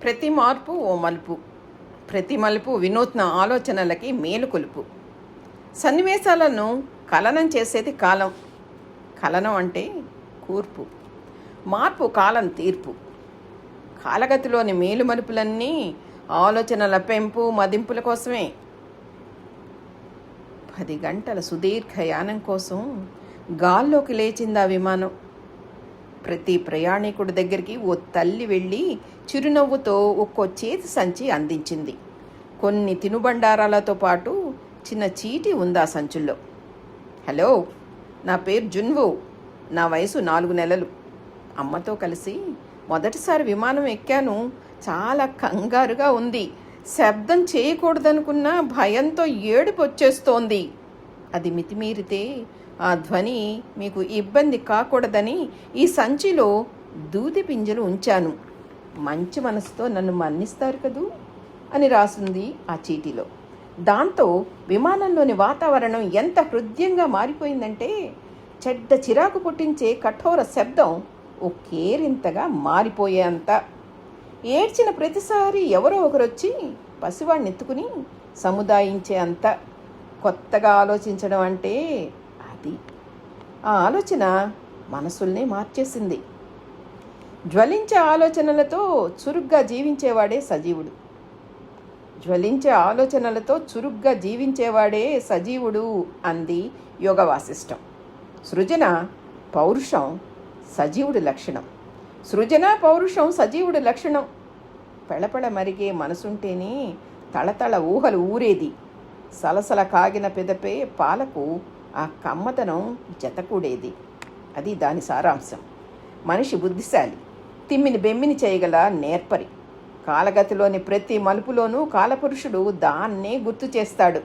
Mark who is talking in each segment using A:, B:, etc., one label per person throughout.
A: ప్రతి మార్పు ఓ మలుపు, ప్రతి మలుపు వినూత్న ఆలోచనలకి మేలుకొలుపు. సన్నివేశాలను కలనం చేసేది కాలం. కలనం అంటే కూర్పు, మార్పు కాలం తీర్పు. కాలగతిలోని మేలుమలుపులన్నీ ఆలోచనల పెంపు మదింపుల కోసమే. 10 గంటల సుదీర్ఘ యానం కోసం గాల్లోకి లేచింది ఆ విమానం. ప్రతి ప్రయాణికుడి దగ్గరికి ఓ తల్లి వెళ్ళి చిరునవ్వుతో ఒక్కో చేతి సంచి అందించింది. కొన్ని తినుబండారాలతో పాటు చిన్న చీటీ ఉంది ఆ సంచుల్లో. హలో, నా పేరు జున్వు, నా వయసు 4 నెలలు. అమ్మతో కలిసి మొదటిసారి విమానం ఎక్కాను. చాలా కంగారుగా ఉంది. శబ్దం చేయకూడదనుకున్న భయంతో ఏడుపు వచ్చేస్తోంది. అది మితిమీరితే ఆ ధ్వని మీకు ఇబ్బంది కాకూడదని ఈ సంచిలో దూది పింజలు ఉంచాను. మంచి మనసుతో నన్ను మన్నిస్తారు కదూ అని రాసింది ఆ చీటీలో. దాంతో విమానంలోని వాతావరణం ఎంత హృదయంగా మారిపోయిందంటే చెడ్డ చిరాకు పుట్టించే కఠోర శబ్దం ఓ కేరింతగా మారిపోయేంత. ఏడ్చిన ప్రతిసారి ఎవరో ఒకరొచ్చి పసివాడిని ఎత్తుకుని సముదాయించే అంత. కొత్తగా ఆలోచించడం అంటే అది. ఆ ఆలోచన మనసుల్నే మార్చేసింది. జ్వలించే ఆలోచనలతో చురుగ్గా జీవించేవాడే సజీవుడు. జ్వలించే ఆలోచనలతో చురుగ్గా జీవించేవాడే సజీవుడు అంది యోగ వాసిష్టం. సృజన పౌరుషం సజీవుడి లక్షణం. సృజన పౌరుషం సజీవుడి లక్షణం. పెళపెళ మరిగే మనసుంటేనే తళతళ ఊహలు ఊరేది. సలసల కాగిన పెదపే పాలకు ఆ కమ్మతనం జతకూడేది. అది దాని సారాంశం. మనిషి బుద్ధిశాలి, తిమ్మిని బెమ్మిని చేయగల నేర్పరి. కాలగతిలోని ప్రతి మలుపులోనూ కాలపురుషుడు దాన్నే గుర్తు చేస్తాడు.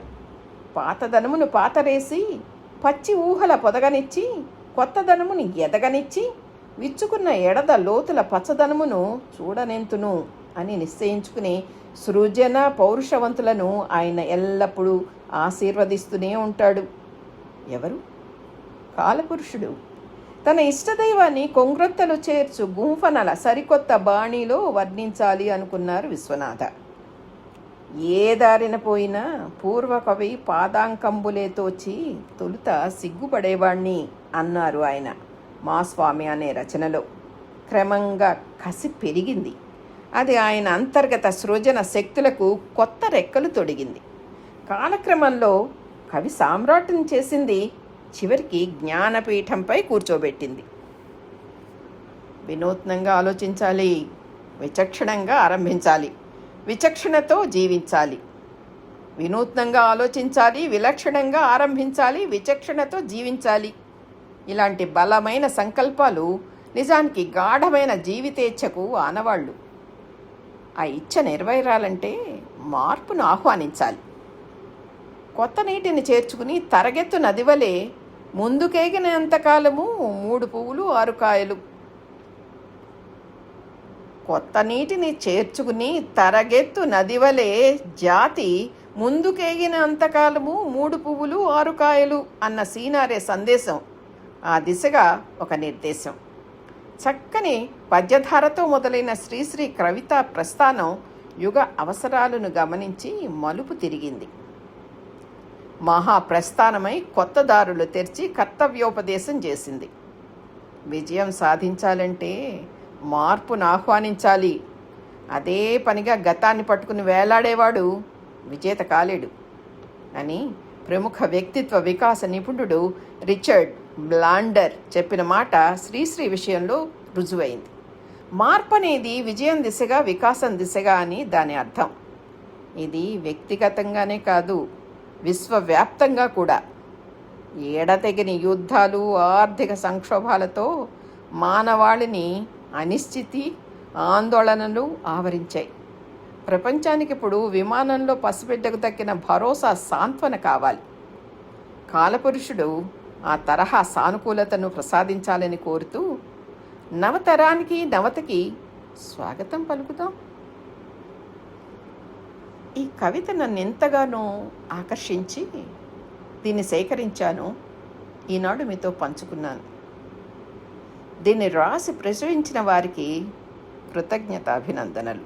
A: పాతదనమును పాతరేసి పచ్చి ఊహల పొదగనిచ్చి కొత్తదనమును ఎదగనిచ్చి విచ్చుకున్న ఎడద లోతుల పచ్చదనమును చూడనెంతును అని నిశ్చయించుకుని సృజన పౌరుషవంతులను ఆయన ఎల్లప్పుడూ ఆశీర్వదిస్తూనే ఉంటాడు. ఎవరు? కాలపురుషుడు. తన ఇష్టదైవాన్ని కొంగ్రొత్తలు చేర్చు గుంఫనల సరికొత్త బాణీలో వర్ణించాలి అనుకున్నారు విశ్వనాథ. ఏ దారిన పోయినా పూర్వకవి పాదాంకంబులే తోచి తొలుత సిగ్గుపడేవాణ్ణి అన్నారు ఆయన మా స్వామి అనే రచనలో. క్రమంగా కసి పెరిగింది. అది ఆయన అంతర్గత సృజన శక్తులకు కొత్త రెక్కలు తొడిగింది. కాలక్రమంలో కవి సామ్రాట్ని చేసింది. చివరికి జ్ఞానపీఠంపై కూర్చోబెట్టింది. వినూత్నంగా ఆలోచించాలి, విచక్షణంగా ఆరంభించాలి, విచక్షణతో జీవించాలి. వినూత్నంగా ఆలోచించాలి, విలక్షణంగా ఆరంభించాలి, విచక్షణతో జీవించాలి. ఇలాంటి బలమైన సంకల్పాలు నిజానికి గాఢమైన జీవితేచ్ఛకు ఆనవాళ్ళు. ఆ ఇచ్ఛ నెరవేరాలంటే మార్పును ఆహ్వానించాలి. కొత్త నీటిని చేర్చుకుని తరగెత్తు నదివలే ముందుకేగినంతకాలము 3 పువ్వులు 6 కాయలు. కొత్త నీటిని చేర్చుకుని తరగెత్తు నదివలే జాతి ముందుకేగినంతకాలము 3 పువ్వులు 6 కాయలు అన్న సీనారే సందేశం ఆ దిశగా ఒక నిర్దేశం. చక్కని పద్యధారతో మొదలైన శ్రీశ్రీ కవితా ప్రస్థానం యుగ అవసరాలను గమనించి మలుపు తిరిగింది. మహాప్రస్థానమై కొత్త దారులు తెరిచి కర్తవ్యోపదేశం చేసింది. విజయం సాధించాలంటే మార్పును ఆహ్వానించాలి. అదే పనిగా గతాన్ని పట్టుకుని వేలాడేవాడు విజేత కాలేడు అని ప్రముఖ వ్యక్తిత్వ వికాస నిపుణుడు రిచర్డ్ బ్లాండర్ చెప్పిన మాట శ్రీశ్రీ విషయంలో రుజువైంది. మార్పు అనేది విజయం దిశగా వికాసం దిశగా అని దాని అర్థం. ఇది వ్యక్తిగతంగానే కాదు, విశ్వవ్యాప్తంగా కూడా. ఎడతెగని యుద్ధాలు, ఆర్థిక సంక్షోభాలతో మానవాళిని అనిశ్చితి, ఆందోళనలు ఆవరించాయి. ప్రపంచానికి ఇప్పుడు విమానంలో పసిబిడ్డకు దక్కిన భరోసా, సాంత్వన కావాలి. కాలపురుషుడు ఆ తరహా సానుకూలతను ప్రసాదించాలని కోరుతూ నవతరానికి నవతకి స్వాగతం పలుకుతాం. ఈ కవిత నన్ను ఎంతగానో ఆకర్షించి దీన్ని సేకరించాను. ఈనాడు మీతో పంచుకున్నాను. దీన్ని రాసి ప్రచురించిన వారికి కృతజ్ఞతాభినందనలు.